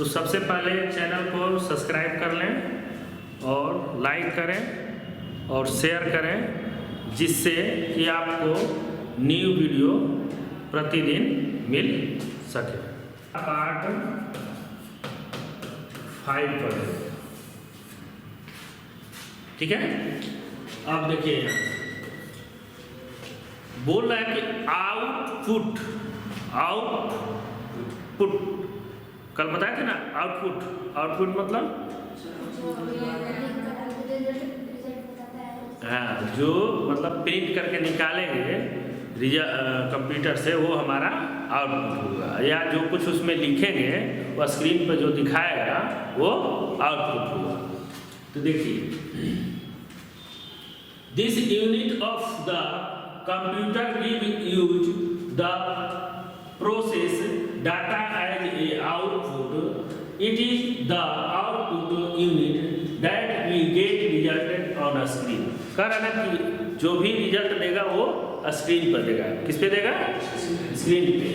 तो सबसे पहले चैनल को सब्सक्राइब कर लें और लाइक करें और शेयर करें, जिससे कि आपको न्यू वीडियो प्रतिदिन मिल सके। पार्ट 5 पढ़े, ठीक है। अब देखिए यहाँ बोल रहा है कि आउटपुट कल बताए थे ना, आउटपुट मतलब हाँ, जो मतलब प्रिंट करके निकालेंगे कंप्यूटर से, वो हमारा आउटपुट होगा, या जो कुछ उसमें लिखेंगे वह स्क्रीन पर जो दिखाएगा वो आउटपुट होगा। तो देखिए, this unit of the computer give use the process data as a output. It is the output unit that we get result on a screen. कह रहा है कि जो भी रिजल्ट देगा वो स्क्रीन पर देगा। किस पे देगा? स्क्रीन पे।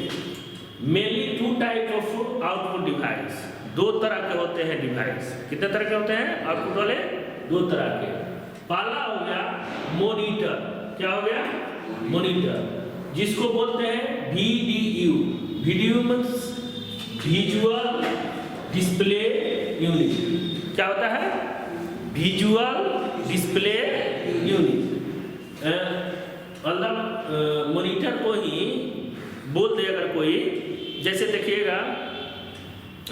Mainly 2 type of output device, 2 तरह के होते हैं डिवाइस। कितने तरह के होते हैं आउटपुट वाले? 2 तरह के। पहला हो गया मॉनिटर। क्या हो गया? मॉनिटर, जिसको बोलते हैं VDU। Video means visual display unit. क्या होता है? Visual display unit. मतलब मॉनिटर को ही बोल दे अगर कोई, जैसे देखिएगा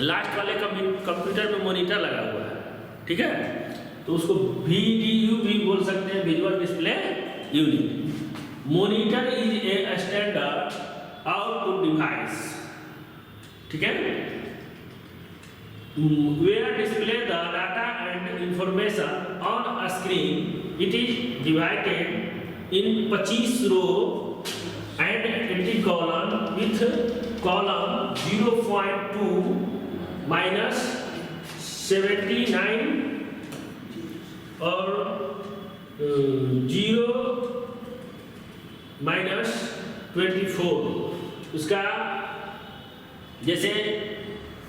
लास्ट वाले कंप्यूटर में मॉनिटर लगा हुआ है, ठीक है, तो उसको VDU भी बोल सकते हैं, visual display unit. Monitor is a standard output device, ठीक है, where display the data and information on a screen. It is divided in 25 row and 80 column with column 0.2 minus 79 और 0 minus 24। उसका जैसे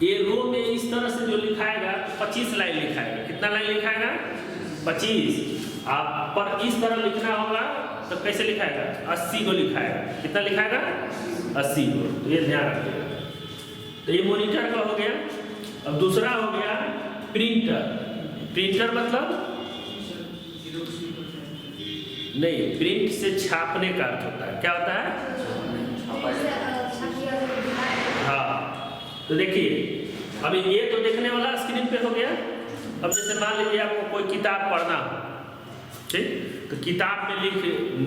ये रो में इस तरह से जो लिखाएगा 25 लाइन लिखाएगा। कितना लाइन लिखाएगा? 25। आप पर इस तरह लिखना होगा तो कैसे लिखाएगा? 80 को लिखाएगा। कितना लिखाएगा? 80 को। तो ये ध्यान रखिएगा। तो ये मॉनिटर का हो गया। अब दूसरा हो गया प्रिंटर। प्रिंटर मतलब नहीं, प्रिंट से छापने का अर्थ होता है। क्या होता है? हाँ, तो देखिए अभी ये तो देखने वाला स्क्रीन पे हो गया। अब जैसे मान लीजिए आपको कोई किताब पढ़ना हो, ठीक, तो किताब में लिख,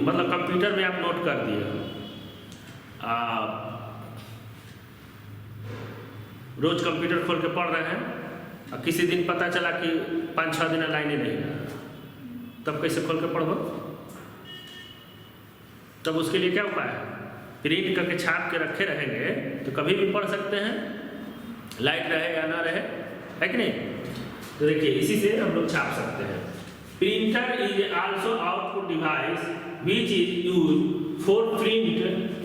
मतलब कंप्यूटर में आप नोट कर दिए, रोज कंप्यूटर खोल के पढ़ रहे हैं और किसी दिन पता चला कि 5-6 दिन लाइन ही नहीं है, तब कैसे खोल के पढ़ो? तब उसके लिए क्या उपाय है? प्रिंट करके छाप के रखे रहेंगे तो कभी भी पढ़ सकते हैं, लाइट रहे या ना रहे, है कि नहीं। तो देखिए इसी से हम लोग छाप सकते हैं। Printer is also output device which is use for print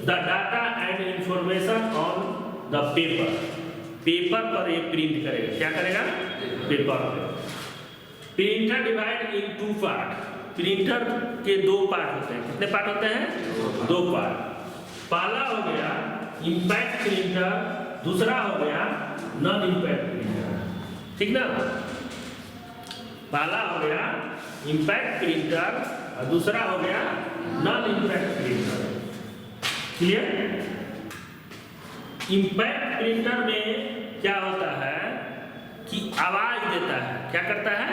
the data and information on the paper. Paper पर ये प्रिंट करेगा। क्या करेगा? पेपर पर। Printer divide in 2 part. Printer के 2 पार्ट होते हैं। कितने पार्ट होते हैं? 2 पार्ट। पहला हो गया इम्पैक्ट प्रिंटर, दूसरा हो गया नॉन इम्पैक्ट प्रिंटर, ठीक ना। पहला हो गया इम्पैक्ट प्रिंटर और दूसरा हो गया non impact printer. Clear? Impact printer में क्या होता है कि आवाज देता है। क्या करता है?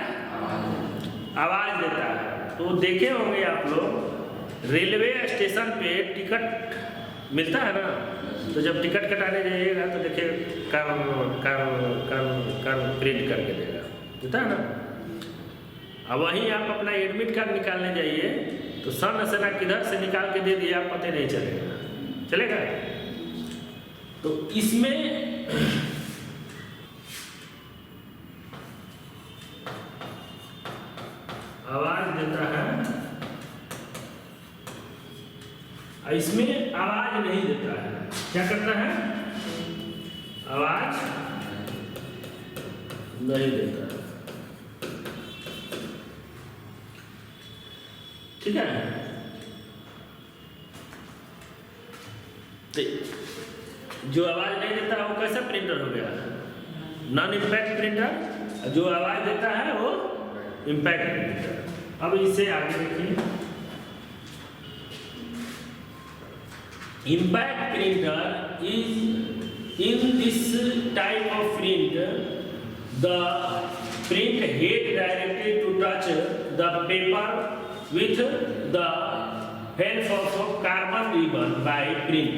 आवाज देता है। तो देखे होंगे आप लोग, रेलवे स्टेशन पे टिकट मिलता है ना, तो जब टिकट कटाने जाइएगा तो देखिए कर प्रिंट करके देता है ना। अब वहीं आप अपना एडमिट कार्ड निकालने जाइए तो सन सेना किधर से निकाल के दे दिए आप पता नहीं चलेगा। तो इसमें आवाज देता है, इसमें आवाज नहीं देता है। क्या करता है? आवाज नहीं देता है। ठीक है, तो जो आवाज नहीं देता है वो कैसा प्रिंटर हो गया? Non impact printer. जो आवाज देता है वो इम्पैक्ट प्रिंटर। अब इससे आगे देखिए, impact printer is in this type of print the print head directed to touch the paper with the help of carbon ribbon by print।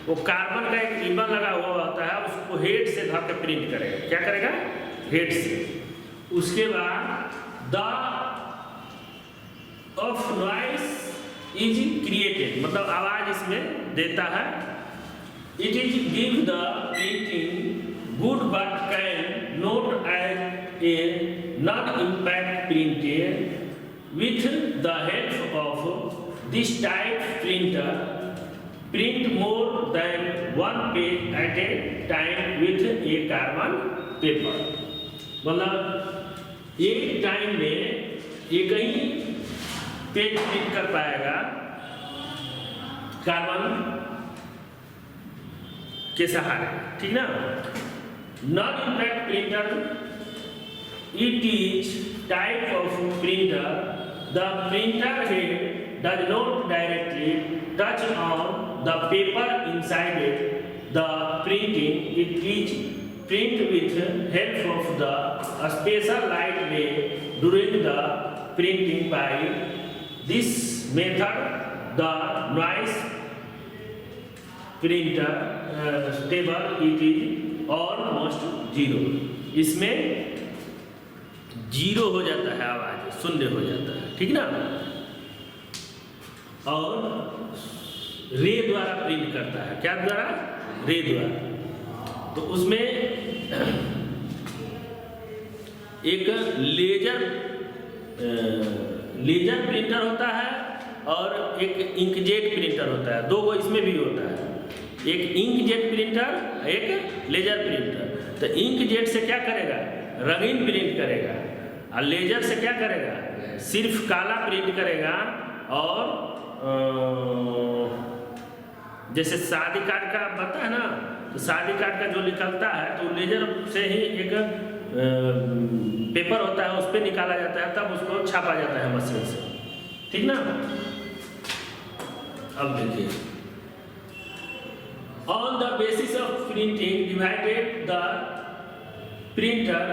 वो कार्बन का एक रिबन लगा हुआ होता है, उसको हेड से धर के प्रिंट करेगा। क्या करेगा? हेड से। उसके बाद the of noise is created, मतलब आवाज इसमें देता है। It is give the printing good but can not as a non impact printed. With the help of this type printer, print more than one page at a time with a carbon paper। मतलब एक time में एक ही page print कर पाएगा carbon के सहारे। ठीक ना? Non impact printer, it is type of printer the printer head does not directly touch on the paper inside it the printing, it is print with help of the special light ray during the printing। by this method the noise printer stable it is almost zero। इसमें zero हो जाता है, आवाज शून्य हो जाता है। ठीक ना? और रे द्वारा प्रिंट करता है। क्या द्वारा? रे द्वारा। तो उसमें एक लेजर प्रिंटर होता है और एक इंकजेट प्रिंटर होता है। दो वो इसमें भी होता है, एक इंकजेट प्रिंटर, एक लेजर प्रिंटर। तो इंकजेट से क्या करेगा? रंगीन प्रिंट करेगा। और लेजर से क्या करेगा? सिर्फ काला प्रिंट करेगा। और जैसे शादी कार्ड का बनता है ना, तो शादी कार्ड का जो निकलता है तो लेजर से ही एक पेपर होता है, उस पर निकाला जाता है, तब उसको छापा जाता है मशीन से। ठीक ना? अब देखिए, on the basis of printing divided the printer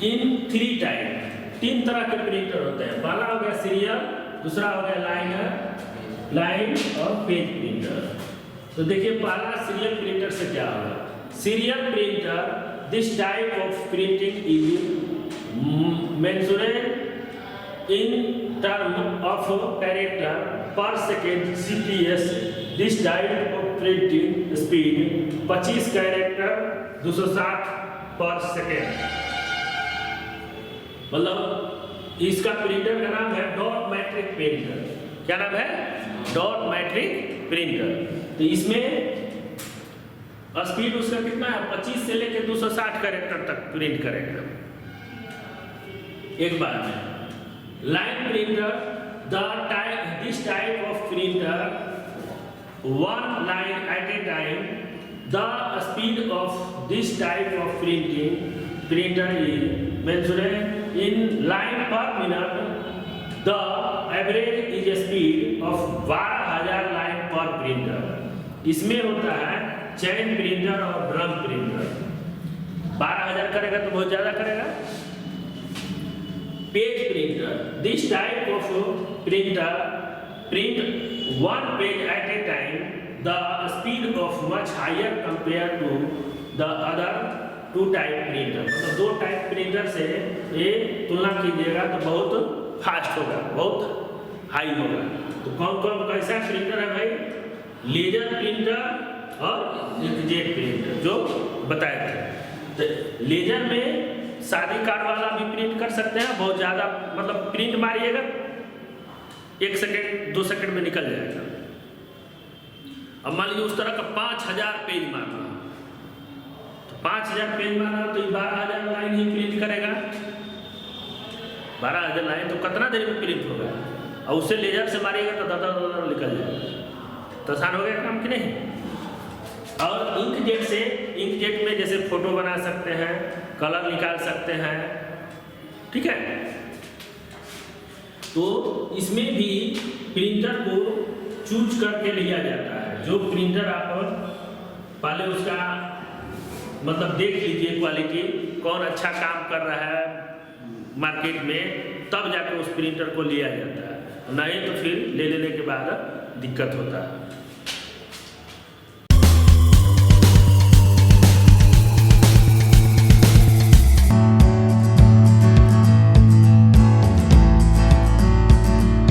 in 3 type. 3 तरह के प्रिंटर होते हैं। पहला हो गया सीरियल, दूसरा हो गया लाइन और पेज प्रिंटर। तो देखिए, पहला सीरियल प्रिंटर से क्या होगा? Serial printer, this type of printing is measured in term of character per second CPS। This type of printing speed 25 character 260 per second. मतलब इसका प्रिंटर का नाम है डॉट मैट्रिक प्रिंटर। क्या नाम है? Dot matric printer. तो इसमें स्पीड उसका कितना है? 25 से लेकर 260 कैरेक्टर तक प्रिंट करेगा एक बार में। Line printer, this type of printer 1 line at a time। the speed of this type of printer is measured in line per minute। the average is a speed of 12,000 line per printer। इसमें होता है चैन printer और drum printer. 12,000 करेगा तो बहुत ज़्यादा करेगा। Page printer, this type of printer print 1 page at a time। the speed of much higher compared to the other 2 type printer। मतलब 2 टाइप प्रिंटर से ये तुलना कीजिएगा तो बहुत फास्ट होगा, बहुत हाई होगा। तो कौन कौन कैसा प्रिंटर है भाई? लेजर प्रिंटर और इंकजेट प्रिंटर जो बताए थे। तो लेजर में शादी कार्ड वाला भी प्रिंट कर सकते हैं, बहुत ज़्यादा मतलब प्रिंट मारिएगा 1 सेकेंड 2 सेकेंड में निकल जाएगा। अब मान लीजिए उस तरह का 5000 पेज मारना, तो 5000 पेज मारना तो 12,000 लाइन 12,000 लाइन तो कितना देर में प्रिंट होगा, और उससे लेजर से मारिएगा तो दर निकल जाएगा, तो आसान हो गया काम कि नहीं। और इंकजेट से, इंकजेट में जैसे फोटो बना सकते हैं, कलर निकाल सकते हैं, ठीक है। तो इसमें भी प्रिंटर को चूज करके लिया जाता है। जो प्रिंटर आप पहले उसका मतलब देख लीजिए क्वालिटी, कौन अच्छा काम कर रहा है मार्केट में, तब जाकर उस प्रिंटर को लिया जाता है, नहीं तो फिर ले लेने के बाद दिक्कत होता है।